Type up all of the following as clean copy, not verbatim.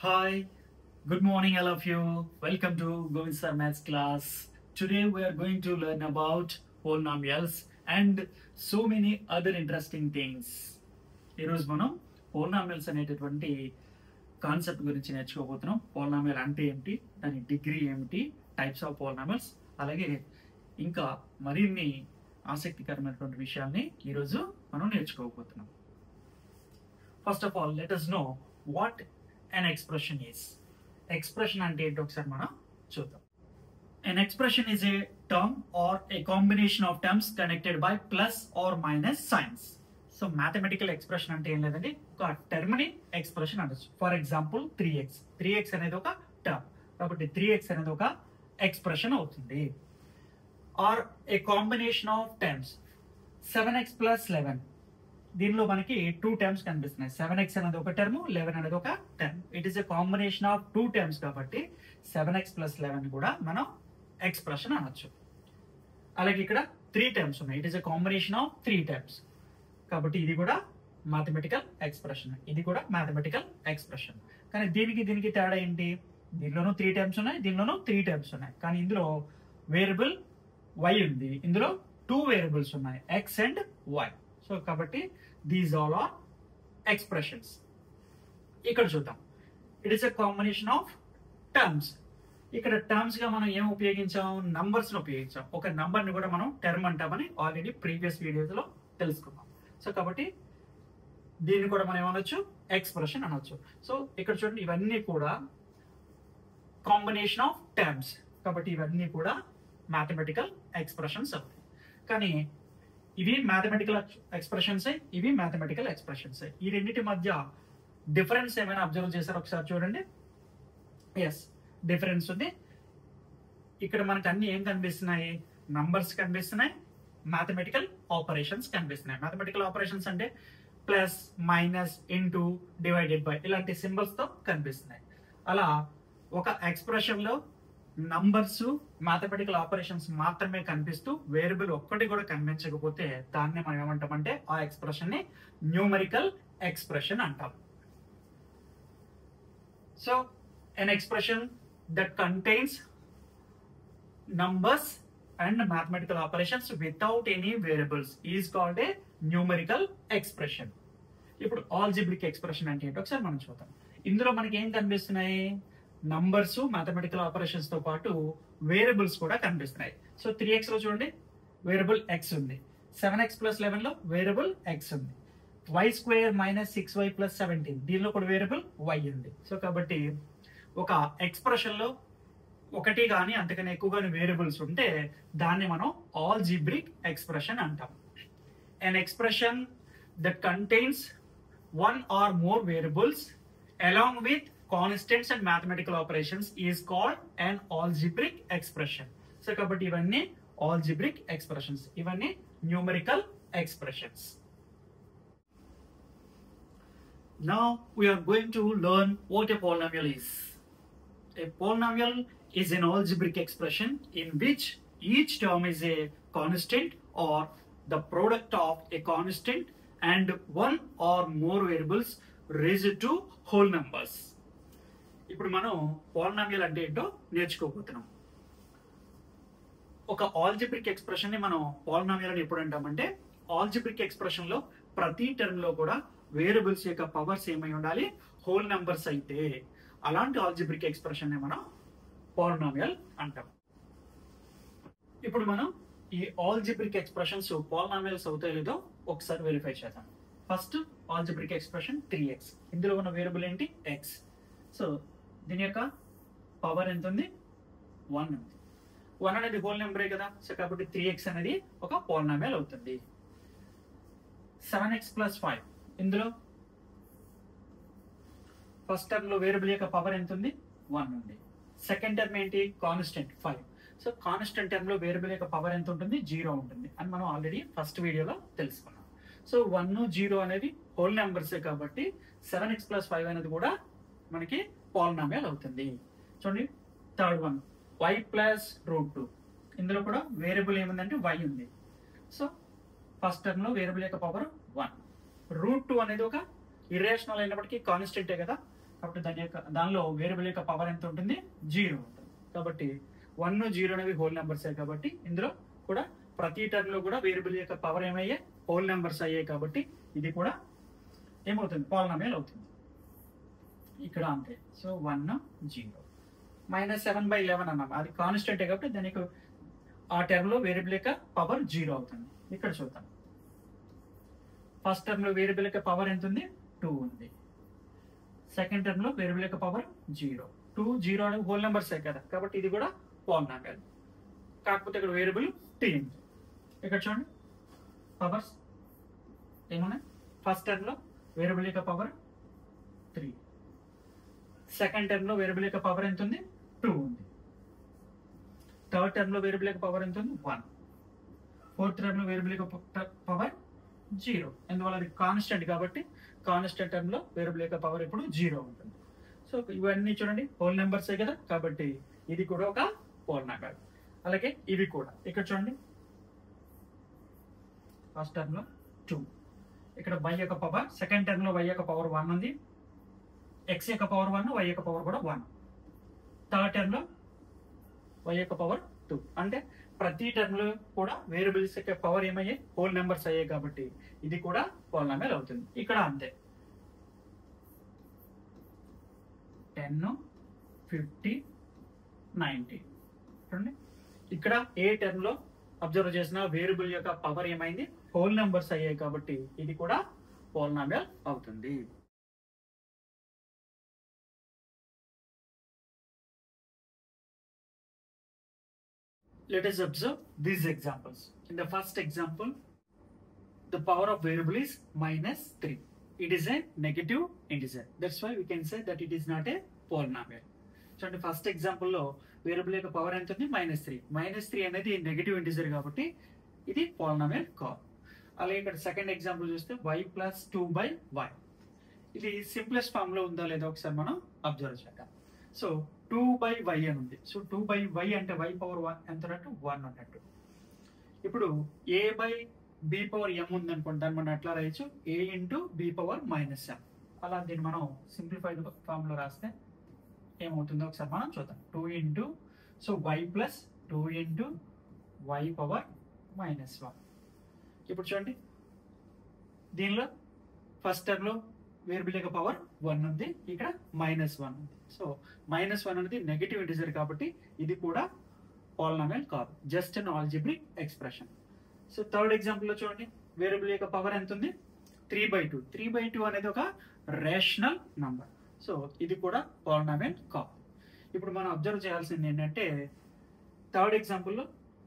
Hi, good morning, all of you. Welcome to Govind Sir Maths class. Today we are going to learn about polynomials and so many other interesting things. ఈరోజు మనం polynomials అనేటటువంటి concept గురించి నేర్చుకోబోతున్నాం. Polynomial అంటే ఏమిటి, దాని degree ఏమిటి, types of polynomials, అలాగే ఇంకా మరిన్ని ఆసక్తికరమైనటువంటి విషయాల్ని ఈరోజు మనం నేర్చుకోబోతున్నాం. First of all let us know what an expression is. Expression అంటే ఏంటో ఒకసారి మనం చూద్దాం. An expression is a term or a combination of terms connected by plus or minus signs. So mathematical expression అంటే ఏం లేదండి, ఒక టర్మ్ ని ఎక్స్ప్రెషన్ అనొచ్చు. ఫర్ ఎగ్జాంపుల్ 3x అనేది ఒక టర్మ్, కాబట్టి 3x అనేది ఒక ఎక్స్ప్రెషన్ అవుతుంది. Or a combination of terms 7x plus 11, దీనిలో మనకి టూ టర్మ్స్ కనిపిస్తున్నాయి. 7x అనేది ఒక టర్మ్, 11 అనేది ఒక term. It is a combination of two terms కాబట్టి 7x plus 11 కూడా మనం ఎక్స్ప్రెషన్ అనొచ్చు. అలాగే ఇక్కడ 3 టర్మ్స్ ఉన్నాయి. It is a combination of 3 terms కాబట్టి ఇది కూడా మ్యాథమెటికల్ ఎక్స్ప్రెషన్, ఇది కూడా మ్యాథమెటికల్ ఎక్స్ప్రెషన్. కానీ దీనికి తేడా ఏంటి, దీనిలోనూ 3 టర్మ్స్ ఉన్నాయి, దీనిలోనూ 3 టర్మ్స్ ఉన్నాయి. కానీ ఇందులో వేరియబుల్ y ఉంది, ఇందులో 2 వేరియబుల్స్ ఉన్నాయి, x అండ్ y. సో కాబట్టి దీస్ ఆల్ ఆర్ ఎక్స్ప్రెషన్స్. ఇక్కడ చూద్దాం, it is a combination of terms. ఇక్కడ టర్మ్స్ గా మనం ఏం ఉపయోగించాం, నంబర్స్ ని ఉపయోగించాం. ఒక నంబర్ ని కూడా మనం టర్మ్ అంటామని ఆల్రెడీ ప్రీవియస్ వీడియోస్ లో తెలుసుకున్నాం. సో కాబట్టి దీన్ని కూడా మనం ఏమనొచ్చు, ఎక్స్ప్రెషన్ అనొచ్చు. సో ఇక్కడ చూడండి, ఇవన్నీ కూడా కాంబినేషన్ ఆఫ్ టర్మ్స్ కాబట్టి ఇవన్నీ కూడా మ్యాథమెటికల్ ఎక్స్ప్రెషన్స్ అవుతాయి. కానీ ఇవి మ్యాథమెటికల్ ఎక్స్ప్రెషన్స్, ఇవి మ్యాథమెటికల్ ఎక్స్ప్రెషన్స్. ఈ రెండింటి మధ్య డిఫరెన్స్ ఏమైనా అబ్జర్వ్ చేశారో ఒకసారి చూడండి. ఎస్, డిఫరెన్స్ ఉంది. ఇక్కడ మనకు అన్ని ఏం కనిపిస్తున్నాయి, నంబర్స్ కనిపిస్తున్నాయి, మ్యాథమెటికల్ ఆపరేషన్స్ కనిపిస్తున్నాయి. మ్యాథమెటికల్ ఆపరేషన్స్ అంటే plus, minus, into, divided by ఇలాంటి సింబల్స్ తో కనిపిస్తున్నాయి. అలా ఒక ఎక్స్ప్రెషన్ లో నంబర్స్, మ్యాథమెటికల్ ఆపరేషన్స్ మాత్రమే కనిపిస్తూ వేరియబుల్ ఒక్కటి కూడా కనిపించకపోతే దాన్ని మనం ఏమంటామంటే ఆ ఎక్స్ప్రెషన్ ని న్యూమరికల్ ఎక్స్ప్రెషన్ అంటాం. So an expression that contains numbers and mathematical operations without any variables is called a numerical expression. ఇప్పుడు algebraic expression అంటే ఏంటో ఒకసారి మనం చూద్దాం. ఇందులో మనకి ఏం కనిపిస్తున్నాయి, నంబర్స్, మ్యాథమెటికల్ ఆపరేషన్స్ తో పాటు వేరియబుల్స్ కూడా కనిపిస్తున్నాయి. సో 3x లో చూడండి వేరియబుల్ x ఉంది, 7x plus 11 లో వేరియబుల్ x ఉంది, y² minus 6y plus 17 దీనిలో కూడా వేరియబుల్ y ఉంది. సో కాబట్టి ఒక ఎక్స్ప్రెషన్ లో ఒకటి కానీ అంతకన్నా ఎక్కువ కానీ వేరియబుల్స్ ఉంటే దాన్ని మనం ఆల్జీబ్రిక్ ఎక్స్ప్రెషన్ అంటాం. an expression that contains one or more variables along with constants and mathematical operations is called an algebraic expression. So కాబట్టి ఇవన్నీ algebraic expressions, ఇవన్నీ numerical expressions. Now we are going to learn what a polynomial is. A polynomial is an algebraic expression in which each term is a constant or the product of a constant and one or more variables raised to whole numbers. ఇప్పుడు మనం polynomial అంటే ఏంటో నేర్చుకోబోతున్నాం. ఒక algebraic expression ని మనం polynomial అని ఎప్పుడు అంటామంటే, algebraic expression లో ప్రతి టర్మ్ లో కూడా వేరియబుల్స్ యొక్క పవర్స్ ఏమై ఉండాలి, హోల్ నెంబర్స్ అయితే అలాంటి ఆల్జిబ్రిక్ ఎక్స్ప్రెషన్ ని మనం పోలినామియల్ అంటాం. ఇప్పుడు మనం ఈ ఆల్జిబ్రిక్ ఎక్స్ప్రెషన్స్ పోలినామియల్స్ అవుతాయో లేదో ఒకసారి వెరిఫై చేద్దాం. ఫస్ట్ ఆల్జిబ్రిక్ ఎక్స్ప్రెషన్ 3x, ఇందులో ఉన్న వేరియబుల్ ఏంటి, x. సో దీని యొక్క పవర్ ఎంత ఉంది, 1 ఉంది. 1 అనేది హోల్ నెంబరే కదా, సో కాబట్టి 3x అనేది ఒక పోలినామియల్ అవుతుంది. 7x plus 5, ఇందులో ఫస్ట్ టర్మ్ లో వేరియబుల్ యొక్క పవర్ ఎంత ఉంది, 1 ఉంది. సెకండ్ టర్మ్ ఏంటి, కాన్స్టెంట్ 5. సో కాన్స్టెంట్ టర్మ్ లో వేరియబుల్ యొక్క పవర్ ఎంత ఉంటుంది, 0 ఉంటుంది అని మనం ఆల్రెడీ ఫస్ట్ వీడియోలో తెలుసుకున్నాం. సో 1, 0 అనేది హోల్ నెంబర్సే కాబట్టి 7x plus 5 అనేది కూడా మనకి పోలినామియల్ అవుతుంది. చూడండి థర్డ్ వన్, y plus √2, ఇందులో కూడా వేరియబుల్ ఏముందంటే y ఉంది. సో ఫస్ట్ టర్మ్ లో వేరియబుల్ యొక్క పవర్ 1. √2 అనేది ఒక ఇర్రేషనల్ అయినప్పటికీ కాన్స్టెంటే కదా, కాబట్టి దానిలో వేరియబుల్ యొక్క పవర్ ఎంత ఉంటుంది? 0 ఉంటుంది. కాబట్టి 1, 0 అనేవి హోల్ నెంబర్సే కాబట్టి ఇందులో కూడా ప్రతి టర్మ్ లో కూడా వేరియబుల్ యొక్క పవర్ ఏమయ్యాయి? హోల్ నెంబర్స్ అయ్యాయి కాబట్టి ఇది కూడా ఏమవుతుంది? పాలినామియల్ అవుతుంది. ఇక్కడ అంతే. సో 1, 0 -7/11 అన్నాం, అది కాన్స్టెంటే కాబట్టి దానికి ఆ టర్మ్ లో వేరియబుల్ యొక్క పవర్ 0 అవుతుంది. ఇక్కడ చూద్దాం. ఫస్ట్ టర్మ్ లో వేరియబుల్ యొక్క పవర్ ఎంత ఉంది? 2 ఉంది. సెకండ్ టర్మ్ లో వేరియబుల్ యొక్క పవర్ 0. 2, 0 అనేది హోల్ నెంబర్సే కదా కాబట్టి ఇది కూడా పాలినామియల్. కాకపోతే ఇక్కడ వేరియబుల్ t ఉంది. ఇక్కడ చూడండి పవర్స్ ఏమున్నాయి? ఫస్ట్ టర్మ్ లో వేరియబుల్ యొక్క పవర్ 3, సెకండ్ టర్మ్ లో వేరియబుల్ యొక్క పవర్ ఎంత ఉంది? 2 ఉంది. థర్డ్ టర్మ్ లో వేరియబుల్ యొక్క పవర్ ఎంత ఉంది? 1. ఫోర్త్ టర్మ్ లో వేరియబుల్ యొక్క పవర్ 0. ఎందువల్ల అది కాన్స్టెంట్ కాబట్టి కాన్స్టెంట్ టర్మ్ లో వేరియబుల్ యొక్క పవర్ ఇప్పుడు 0 ఉంటుంది. సో ఇవన్నీ చూడండి హోల్ నెంబర్సే కదా కాబట్టి ఇది కూడా ఒక పాలినామియల్. అలాగే ఇవి కూడా ఇక్కడ చూడండి. ఫస్ట్ టర్మ్ లో 2, ఇక్కడ y యొక్క పవర్, సెకండ్ టర్మ్ లో y యొక్క పవర్ 1 ఉంది, x యొక్క పవర్ 1, y యొక్క పవర్ కూడా 1. థర్డ్ టర్మ్ లో y యొక్క పవర్ 2. అంటే ప్రతి టర్మ్ లో కూడా వేరియబుల్స్ యొక్క పవర్ ఏమయ్యాయి? హోల్ నెంబర్స్ అయ్యాయి కాబట్టి ఇది కూడా పాలినామియల్ అవుతుంది. ఇక్కడ అంతే. 10, 50, 90 చూడండి. ఇక్కడ ఏ టర్మ్ లో అబ్జర్వ్ చేసిన వేరియబుల్ యొక్క పవర్ ఏమైంది? హోల్ నెంబర్స్ అయ్యాయి కాబట్టి ఇది కూడా పాలినామియల్ అవుతుంది. Let us observe these examples. In the first example, the power of variable is -3. It is a negative integer. That's why we can say that it is not a polynomial. So in the first example లో variable యొక్క power ఎంత ఉంది? -3. -3 అనేది negative integer కాబట్టి ఇది polynomial కాదు. అలాగే ఇక్కడ సెకండ్ ఎగ్జాంపుల్ చూస్తే y + 2/y. ఇది సింప్లెస్ట్ ఫామ్ లో ఉందా లేదా ఒకసారి మనం అబ్జర్వ్ చేద్దాం. సో 2/y అని ఉంది. సో 2/y అంటే y పవర్ 1 ఎంత అన్నట్టు? 1 అన్నట్టు. ఇప్పుడు a/b/m ఉంది అనుకోండి, దాన్ని మనం ఎట్లా రాయొచ్చు? a × b⁻−m. అలా దీన్ని మనం సింప్లిఫైడ్ ఫామ్ లో రాస్తే ఏమవుతుందో ఒకసారి మనం చూద్దాం. 2 సో y + 2 × y⁻−1. ఇప్పుడు చూడండి దీనిలో ఫస్ట్ టర్మ్ లో వేరియబుల్ యొక్క పవర్ 1 ఉంది, ఇక్కడ -1 ఉంది. సో -1 అనేది నెగటివ్ ఇంటిజర్ కాబట్టి ఇది కూడా పాలినామియల్ కాదు, just an algebraic expression. So third example లో చూడండి వేరియబుల్ యొక్క పవర్ ఎంత ఉంది? 3/2. 3/2 అనేది ఒక రేషనల్ నంబర్. సో ఇది కూడా పాలినామియల్ కాదు. ఇప్పుడు మనం అబ్జర్వ్ చేయాల్సింది ఏంటంటే థర్డ్ ఎగ్జాంపుల్లో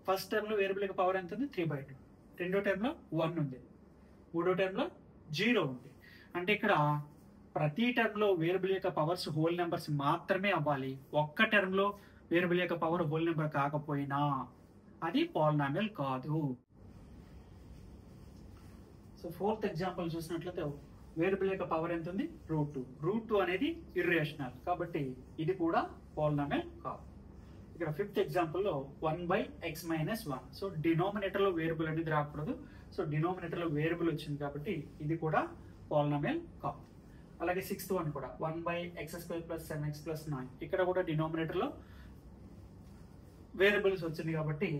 ఫస్ట్ టర్మ్ లో వేరియబుల్ యొక్క పవర్ ఎంత ఉంది? 3/2. రెండో టర్మ్ లో 1 ఉంది, మూడో టర్మ్ లో 0 ఉంది. అంటే ఇక్కడ ప్రతి టర్మ్ లో వేరియబుల్ యొక్క పవర్స్ హోల్ నెంబర్స్ మాత్రమే అవ్వాలి. ఒక్క టర్మ్ లో వేరియబుల్ యొక్క పవర్ హోల్ నెంబర్ కాకపోయినా అది పాలినామియల్ కాదు. సో ఫోర్త్ ఎగ్జాంపుల్ చూసినట్లయితే వేరియబుల్ యొక్క పవర్ ఎంత ఉంది? √2. √2 అనేది ఇర్రేషనల్ కాబట్టి ఇది కూడా పాలినామియల్ కాదు. ఇక్కడ ఫిఫ్త్ ఎగ్జాంపుల్లో 1/x-1. సో డినామినేటర్ లో వేరియబుల్ అనేది రాకూడదు. సో డినామినేటర్ లో వేరియబుల్ వచ్చింది కాబట్టి ఇది కూడా పాలినామియల్ కాదు. అలాగే సిక్స్త్ వన్ కూడా 1/x² + 7x + 9. ఇక్కడ కూడా డినామినేటర్ లో వేరియబుల్స్ వచ్చింది కాబట్టి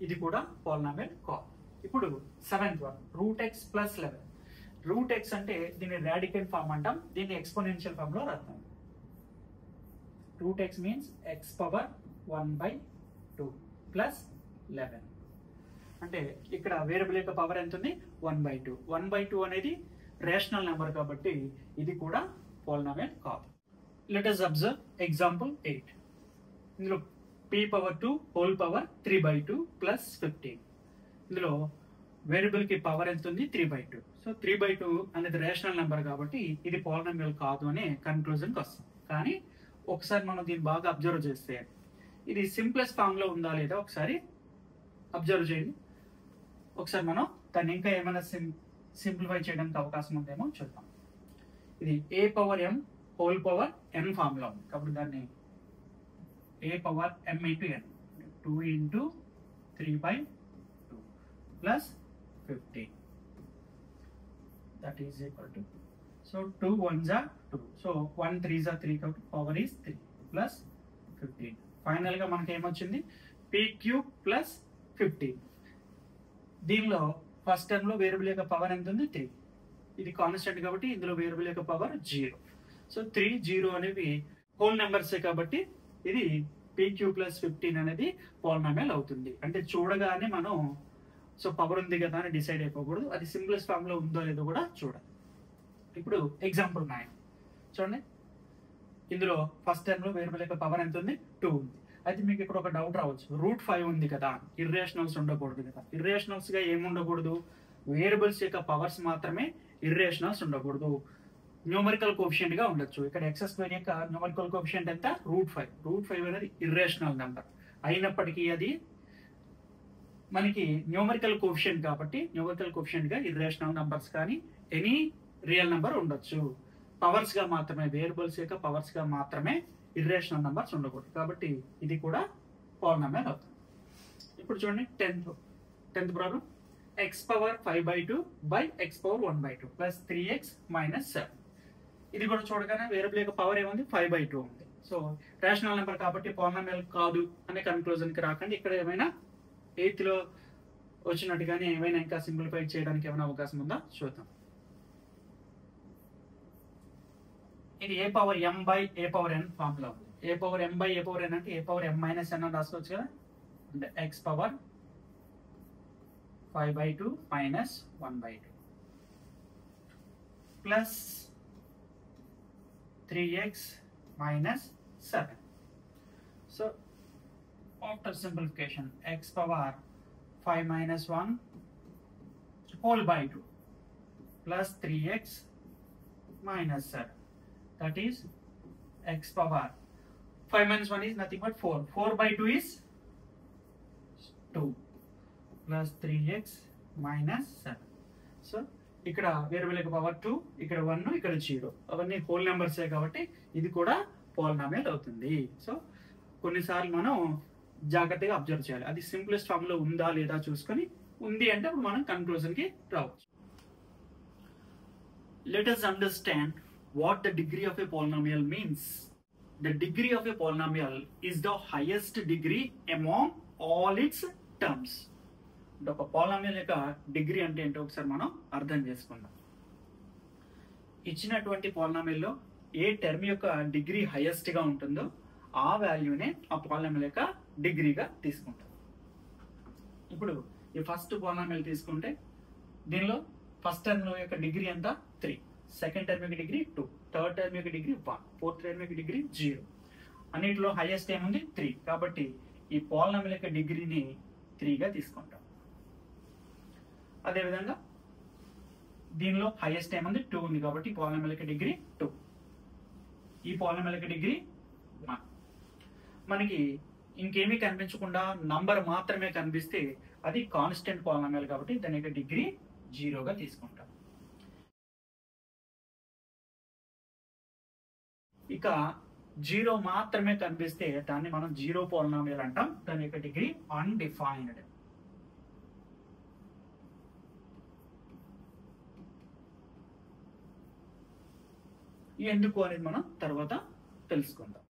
ఇది కూడా పాలినామియల్ కాదు. ఇప్పుడు సెవెంత్ వన్ √x + 11. √x అంటే దీన్ని రాడికల్ ఫామ్ అంటాం, దీన్ని ఎక్స్పోనెన్షియల్ ఫామ్ లో రాస్తాం. √x means x⁻1/2 + 11. అంటే ఇక్కడ వేరియబుల్ యొక్క పవర్ ఎంత ఉంది? 1/2. 1/2 అనేది రేషనల్ నెంబర్ కాబట్టి ఇది కూడా పాలినామియల్ కాదు. Let us observe example 8. ఇందులో p⁻2 హోల్ పవర్ 3/2 + 15. ఇందులో వేరియబుల్ కి పవర్ ఎంత ఉంది? 3/2. సో 3/2 అనేది రేషనల్ నెంబర్ కాబట్టి ఇది పాలినామియల్ కాదు అనే కన్క్లూజన్కి వస్తాం. కానీ ఒకసారి మనం దీన్ని బాగా అబ్జర్వ్ చేస్తే ఇది సింప్లెస్ట్ ఫామ్ లో ఉందా లేదా ఒకసారి అబ్జర్వ్ చేయండి. ఒకసారి మనం దాన్ని ఇంకా ఏమైనా సింప్లిఫై చేయడానికి అవకాశం ఉందేమో చూద్దాం. ఇది a⁻m whole power n form లో ఉంది కాబట్టి దాన్ని a⁻m × n 2 × 3/2 + 15. That is equal to. So 2 1s are 2. So 1 3s are 3 కాబట్టి పవర్ ఈస్ 3 ప్లస్ 15. ఫైనల్గా మనకి ఏమొచ్చింది p³ ప్లస్ 15. దీనిలో ఫస్ట్ టర్మ్లో వేరియబుల్ యొక్క పవర్ ఎంత ఉంది 3. ఇది కాన్స్టెంట్ కాబట్టి ఇందులో వేరియబుల్ యొక్క పవర్ 0. సో 3 0 అనేవి హోల్ నెంబర్సే కాబట్టి ఇది p³ ప్లస్ 15 అనేది పాలినామియల్ అవుతుంది. అంటే చూడగానే మనం సో పవర్ ఉంది కదా అని డిసైడ్ అయిపోకూడదు, అది సింప్లెస్ట్ ఫామ్ లో ఉందో లేదో కూడా చూడాలి. ఇప్పుడు ఎగ్జాంపుల్ 9 చూడండి. ఇందులో ఫస్ట్ టర్మ్ లో వేరియబుల్ యొక్క పవర్ ఎంత ఉంది 2 ఉంది. అయితే మీకు ఇక్కడ ఒక డౌట్ రావచ్చు, √5 ఉంది కదా, ఇర్రేషనల్స్ ఉండకూడదు కదా. ఇర్రేషనల్స్ గా ఏముండకూడదు, వేరియబుల్స్ యొక్క పవర్స్ మాత్రమే ఇర్రేషనల్స్ ఉండకూడదు, న్యూమరికల్ కోఎఫిషియంట్ గా ఉండొచ్చు. ఇక్కడ x² యొక్క న్యూమరికల్ కోఎఫిషియంట్ ఎంత √5. √5 అనేది ఇర్రేషనల్ నెంబర్ అయినప్పటికీ అది మనకి న్యూమరికల్ కోఎఫిషియంట్ కాబట్టి న్యూమరికల్ కోఎఫిషియంట్ గా ఇర్రేషనల్ నంబర్స్ కానీ ఎనీ రియల్ నెంబర్ ఉండొచ్చు. పవర్స్ గా మాత్రమే, వేరియబుల్స్ యొక్క పవర్స్ గా మాత్రమే ఇర్రేషనల్ నంబర్స్ ఉండకూడదు. కాబట్టి ఇది కూడా పాలినామియల్ అవుతుంది. ఇప్పుడు చూడండి 10th problem, x⁵5/2 by x⁴1/2 plus 3x minus 7. ఇది కూడా చూడగానే వేరియబుల్ యొక్క పవర్ ఏముంది 5/2 ఉంది. సో రేషనల్ నెంబర్ కాబట్టి పాలినామియల్ కాదు అనే కన్క్లూజన్ కి రాకండి. ఇక్కడ ఏమైనా 8th లో వచ్చినట్టుగానే ఏమైనా ఇంకా సింప్లిఫై చేయడానికి ఏమైనా అవకాశం ఉందా చూద్దాం. ఇది a⁴m/a⁴n ఫామ్ లో ఉంది. a⁴m/a⁴n అంటే a⁴m - n అని రాసుకోవచ్చు కదా. అంటే x⁵5/2 minus 1/2 plus 3x minus 7. So after simplification x⁵5 minus 1 whole by 2 plus 3x minus 7, that is x⁵5 minus 1 is nothing but 4. 4/2 is 2 plus 3x minus 7. So ఇక్కడ variable యొక్క power 2, ఇక్కడ 1, ఇక్కడ 0, అవన్నీ whole నెంబర్సే కాబట్టి ఇది కూడా పాలినామియల్ అవుతుంది. So కొన్నిసార్లు మనం జాగ్రత్తగా అబ్జర్వ్ చేయాలి, అది సింప్లెస్ట్ ఫామ్ లో ఉందా లేదా చూసుకొని, ఉంది అంటే అప్పుడు మనం కన్క్లూజన్ కి రావచ్చు. Let us understand what the degree of a polynomial means. The degree of a polynomial is the highest degree among all its terms. ఒక పాలినామియల్ యొక్క డిగ్రీ అంటే ఏంటో ఒకసారి మనం అర్థం చేసుకుందాం. ఇచ్చినటువంటి పాలినామియల్ లో ఏ టర్మ్ యొక్క డిగ్రీ హైయెస్ట్ గా ఉంటుందో ఆ వాల్యూనే ఆ పాలినామియల్ యొక్క డిగ్రీగా తీసుకుంటాం. ఇప్పుడు ఈ ఫస్ట్ పాలినామియల్ తీసుకుంటే దీనిలో ఫస్ట్ టర్మ్ యొక్క డిగ్రీ ఎంత 3, సెకండ్ టర్మ్ యొక్క డిగ్రీ 2, థర్డ్ టర్మ్ యొక్క డిగ్రీ 1, ఫోర్త్ టర్మ్ యొక్క డిగ్రీ 0. అన్నిటిలో హైయెస్ట్ ఏముంది 3. కాబట్టి ఈ పాలినామియల్ యొక్క డిగ్రీని 3గా తీసుకుంటాం. అదేవిధంగా దీనిలో హైయెస్ట్ ఏముంది 2 ఉంది కాబట్టి పాలినామియల్ యొక్క డిగ్రీ 2, ఈ పాలినామియల్ యొక్క డిగ్రీ 1. మనకి ఇంకేమీ కనిపించకుండా నంబర్ మాత్రమే కనిపిస్తే అది కాన్స్టెంట్ పాలినామియల్ కాబట్టి దాని యొక్క డిగ్రీ 0గా తీసుకుంటాం. ఇక 0 మాత్రమే కనిపిస్తే దాన్ని మనం 0 పాలినామియల్ అంటాం. దాని యొక్క డిగ్రీ అన్డిఫైన్డ్. ఎందుకు అనేది మనం తర్వాత తెలుసుకుందాం.